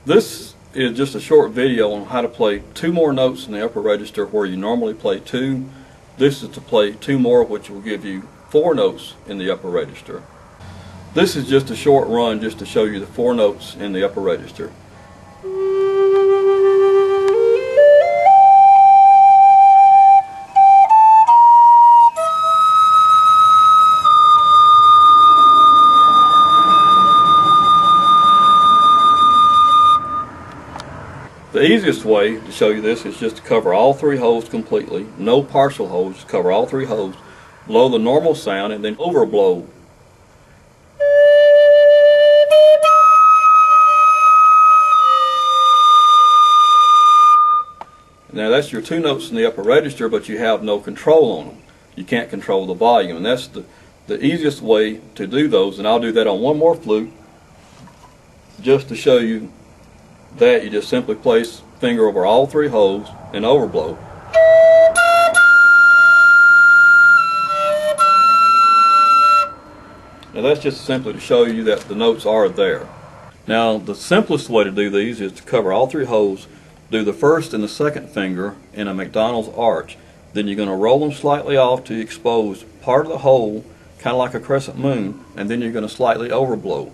This is just a short video on how to play two more notes in the upper register where you normally play two. This is to play two more, which will give you four notes in the upper register. This is just a short run just to show you the four notes in the upper register. The easiest way to show you this is just to cover all three holes completely, no partial holes, just cover all three holes, blow the normal sound, and then overblow. Now that's your two notes in the upper register, but you have no control on them. You can't control the volume, and that's the easiest way to do those, and I'll do that on one more flute just to show you that. You just simply place finger over all three holes and overblow. Now that's just simply to show you that the notes are there. Now the simplest way to do these is to cover all three holes, do the first and the second finger in a McDonald's arch. Then you're going to roll them slightly off to expose part of the hole, kind of like a crescent moon, and then you're going to slightly overblow.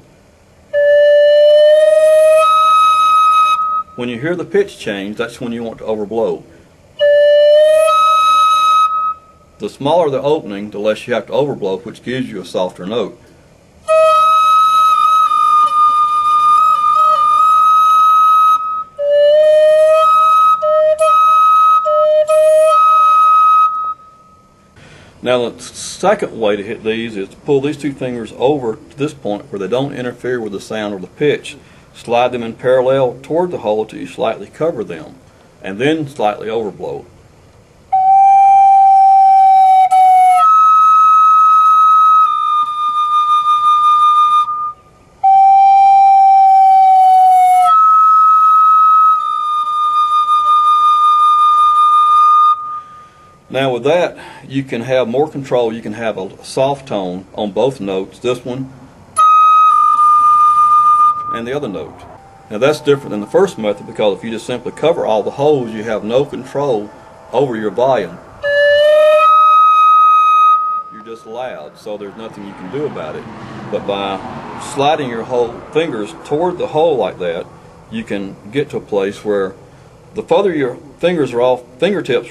When you hear the pitch change, that's when you want to overblow. The smaller the opening, the less you have to overblow, which gives you a softer note. Now the second way to hit these is to pull these two fingers over to this point where they don't interfere with the sound or the pitch. Slide them in parallel toward the hole till you slightly cover them, and then slightly overblow. Now with that, you can have more control. You can have a soft tone on both notes, this one and the other note. Now that's different than the first method, because if you just simply cover all the holes, you have no control over your volume. You're just loud, so there's nothing you can do about it. But by sliding your fingers toward the hole like that, you can get to a place where the further your fingertips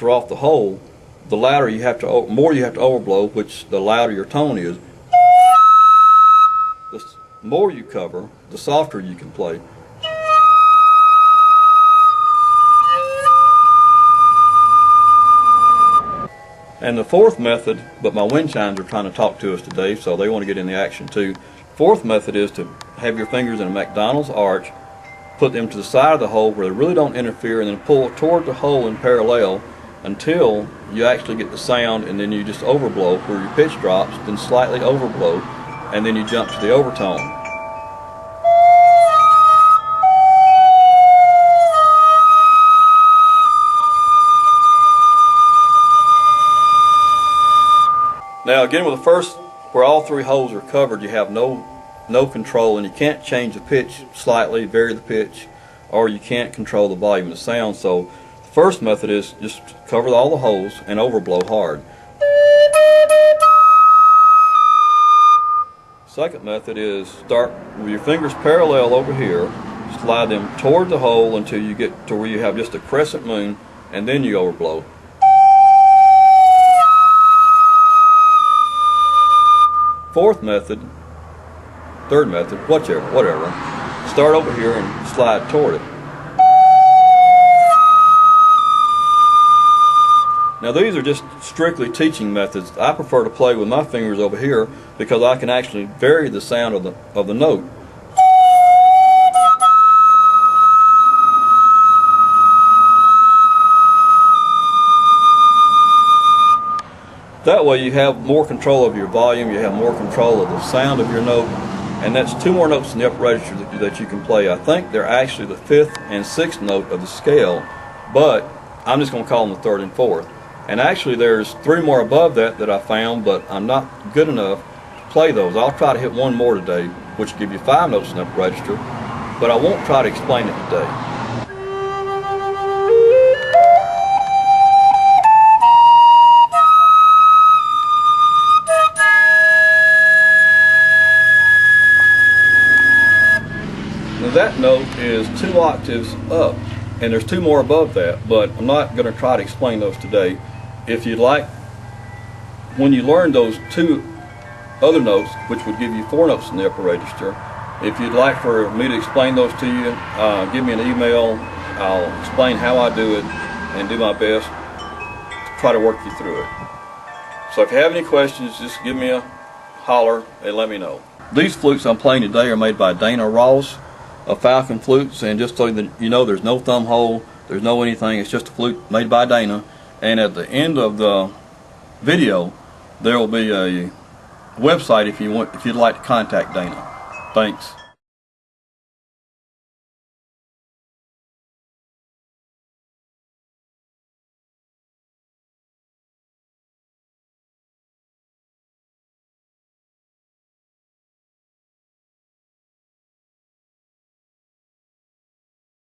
are off the hole, the more you have to overblow, which the louder your tone is. The more you cover, the softer you can play. And the fourth method, but my wind chimes are trying to talk to us today, so they want to get in the action too. Fourth method is to have your fingers in a McDonald's arch, put them to the side of the hole where they really don't interfere, and then pull toward the hole in parallel until you actually get the sound, and then you just overblow where your pitch drops, then slightly overblow, and then you jump to the overtone. Now again, with the first, where all three holes are covered, you have no control, and you can't change the pitch slightly, vary the pitch, or you can't control the volume of the sound. So the first method is just cover all the holes and overblow hard. Second method is start with your fingers parallel over here, slide them toward the hole until you get to where you have just a crescent moon, and then you overblow. Fourth method, third method, whatever, start over here and slide toward it. Now these are just strictly teaching methods. I prefer to play with my fingers over here because I can actually vary the sound of the note. That way you have more control of your volume, you have more control of the sound of your note, and that's two more notes in the upper register that you can play. I think they're actually the fifth and sixth note of the scale, but I'm just going to call them the third and fourth. And actually there's three more above that I found, but I'm not good enough to play those. I'll try to hit one more today, which will give you five notes in the upper register. but I won't try to explain it today. Now that note is 2 octaves up, and there's 2 more above that, but I'm not going to try to explain those today. If you'd like, when you learn those 2 other notes, which would give you 4 notes in the upper register, if you'd like for me to explain those to you, give me an email. I'll explain how I do it and do my best to try to work you through it. So if you have any questions, just give me a holler and let me know. These flutes I'm playing today are made by Dana Ross of Falcon Flutes, and just so that you know, there's no thumb hole, there's no anything, it's just a flute made by Dana. And at the end of the video there will be a website if you'd like to contact Dana. Thanks.